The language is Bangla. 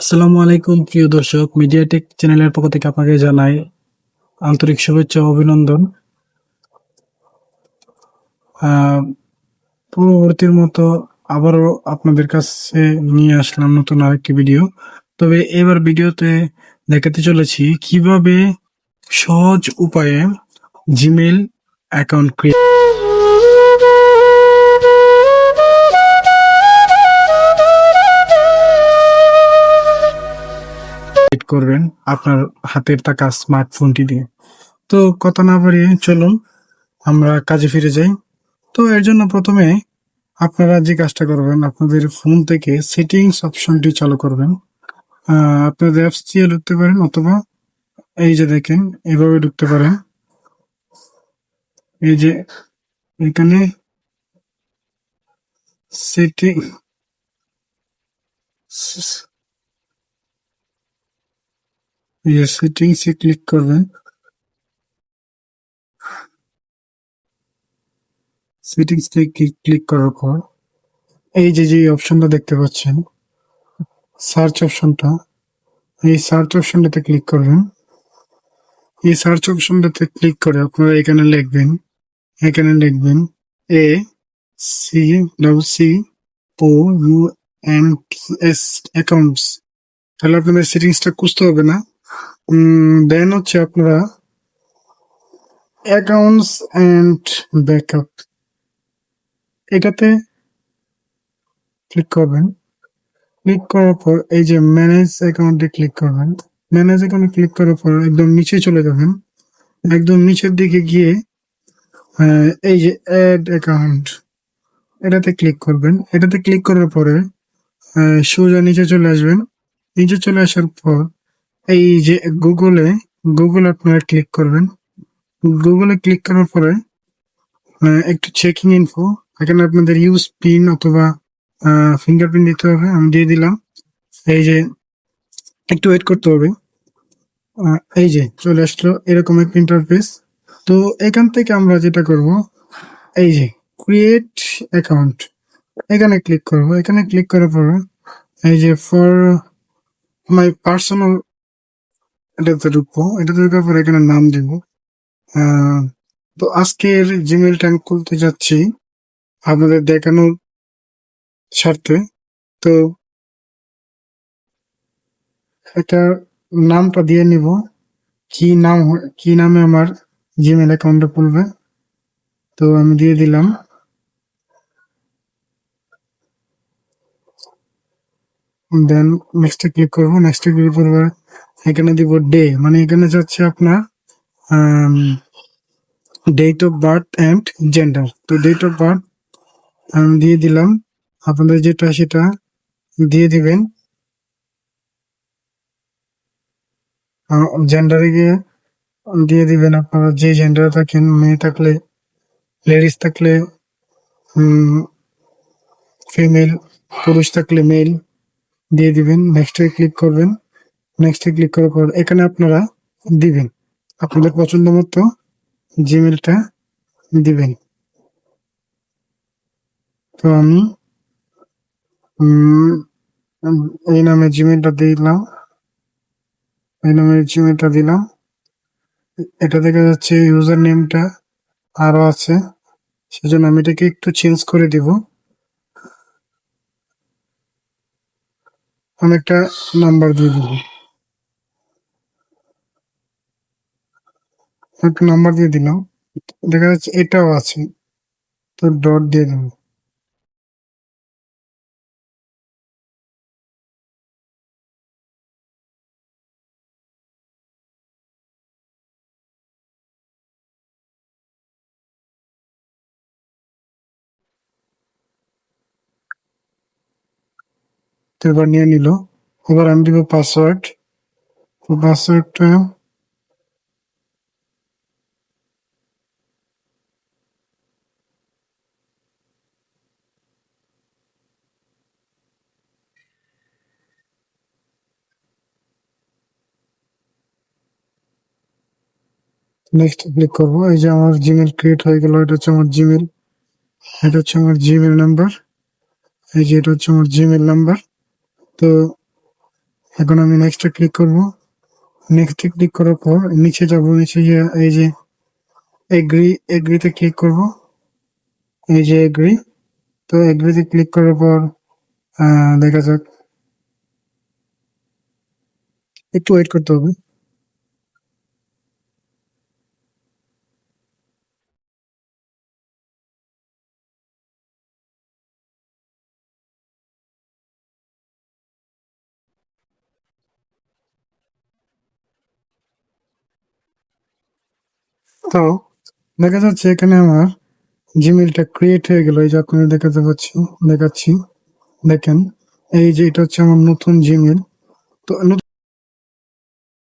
আসসালামু আলাইকুম প্রিয় দর্শক, মিডিয়াটেক চ্যানেলের পক্ষ থেকে আপনাকে জানাই আন্তরিক শুভেচ্ছা ও অভিনন্দন। পূর্ববর্তীর মতো আবারও আপনাদের কাছে নিয়ে আসলাম নতুন আরেকটি ভিডিও। তবে এবার ভিডিওতে দেখাতে চলেছি কিভাবে সহজ উপায়ে জিমেইল অ্যাকাউন্ট ক্রিয়েট করবেন আপনার হাতের থাকা স্মার্টফোনটি দিয়ে। তো কথা না বাড়িয়ে চলুন আমরা কাজে ফিরে যাই। তো এর জন্য প্রথমে আপনারা যে কাজটা করবেন, আপনাদের ফোন থেকে সেটিংস অপশনটি চালু করবেন। আপনাদের অ্যাপস দিয়ে ঢুকতে পারেন, অথবা এই যে দেখেন এইভাবে ঢুকতে পারেন। এই যে এখানে সেটিং সেটিংসে ক্লিক করবেন। সেটিংস ক্লিক করার পর এই যে অপশনটা দেখতে পাচ্ছেন, সার্চ অপশনটা, এই সার্চ অপশনটাতে ক্লিক করবেন। এই সার্চ অপশনটাতে ক্লিক করে আপনারা এখানে লিখবেন A C double C O U N S accounts. তাহলে আপনাদের সেটিংসটা খুঁজতে হবে না। দেন হচ্ছে আপনারা অ্যাকাউন্টস অ্যান্ড ব্যাকআপ এটাতে ক্লিক করবেন। ক্লিক করার পর এই যে ম্যানেজ অ্যাকাউন্টে ক্লিক করবেন। ম্যানেজ অ্যাকাউন্টে ক্লিক করার পর একদম নিচে চলে যাবেন। একদম নিচের দিকে গিয়ে এই যে অ্যাড অ্যাকাউন্ট এটাতে ক্লিক করবেন। এটাতে ক্লিক করার পরে সোজা নিচে চলে আসবেন। নিচে চলে আসার পর এই যে গুগল আপনারা ক্লিক করবেন। গুগলে ক্লিক করার পরে একটু চেকিং ইনফো, এখানে আপনাদের ইউজ পিন অথবা ফিঙ্গারপ্রিন্ট দিতে হবে। আমি দিয়ে দিলাম। এই যে একটু ওয়েট করতে হবে। এই যে চলে আসলো এরকম একটা ইন্টারফেস। তো এখান থেকে আমরা যেটা করব, এই যে ক্রিয়েট অ্যাকাউন্ট এখানে ক্লিক করব। এখানে ক্লিক করার পর এই যে ফর মাই পার্সোনাল এটাতে ঢুকবো। এটাতে ঢুকার পর এখানে নাম দিব। তো আজকের জিমেইলটা আমি খুলতে যাচ্ছি আপনাদের দেখানোর স্বার্থে। তো এটা নামটা দিয়ে নিব, কি নামে আমার জিমেইল অ্যাকাউন্টটা খুলবে। তো আমি দিয়ে দিলাম। দেন নেক্সটে ক্লিক করবো। নেক্সটে ক্লিক করবো, এখানে দিব ডে, মানে এখানে যাচ্ছে আপনার date of birth and gender. তো ডেট অফ বার্থ আমি দিয়ে দিলাম। আপনাদের যেটা সেটা দিয়ে দিবেন। জেন্ডারে গিয়ে দিয়ে দিবেন আপনারা যে জেন্ডারে থাকেন। মেয়ে থাকলে, লেডিস থাকলে ফিমেল, পুরুষ থাকলে মেল দিয়ে দিবেন। নেক্সটে ক্লিক করবেন। নেক্সটে ক্লিক করার পর এখানে আপনারা দিবেন আপনাদের পছন্দ মতো জিমেলটা দিবেন। তো আমি এই নামে জিমেলটা দিলাম। এটা দেখা যাচ্ছে ইউজার নেমটা আরো আছে, সেজন্য আমি এটাকে একটু চেঞ্জ করে দিব। আমি একটা নাম্বার দিয়ে দিব। একটা নাম্বার দিয়ে দিলাম। দেখা যাচ্ছে এটাও আছে, তো ডট দিয়ে দেবো। তো এবার নিয়ে নিল। এবার আমি দিব পাসওয়ার্ড। পাসওয়ার্ডটা নেক্সট ক্লিক করবো। এই যে আমার জিমেল ক্রিয়েট হয়ে গেল। এটা হচ্ছে আমার জিমেল। এটা হচ্ছে আমার জিমেল নাম্বার। এই যে এটা হচ্ছে আমার জিমেল নাম্বার। তো এখন আমি নেক্সটে ক্লিক করব। নেক্সটে ক্লিক করার পর নিচে যাব, নিচে গিয়ে এই যে এগ্রিতে ক্লিক করব, এই যে এগ্রি। তো এগ্রিতে ক্লিক করার পর দেখা যাক, একটু ওয়েট করতে হবে। তো দেখা যাচ্ছে এখানে আমার জিমেইলটা ক্রিয়েট হয়ে গেল। এই যে আপনারা দেখাচ্ছি, দেখেন এই যে এটা হচ্ছে আমার নতুন জিমেইল। তো নতুন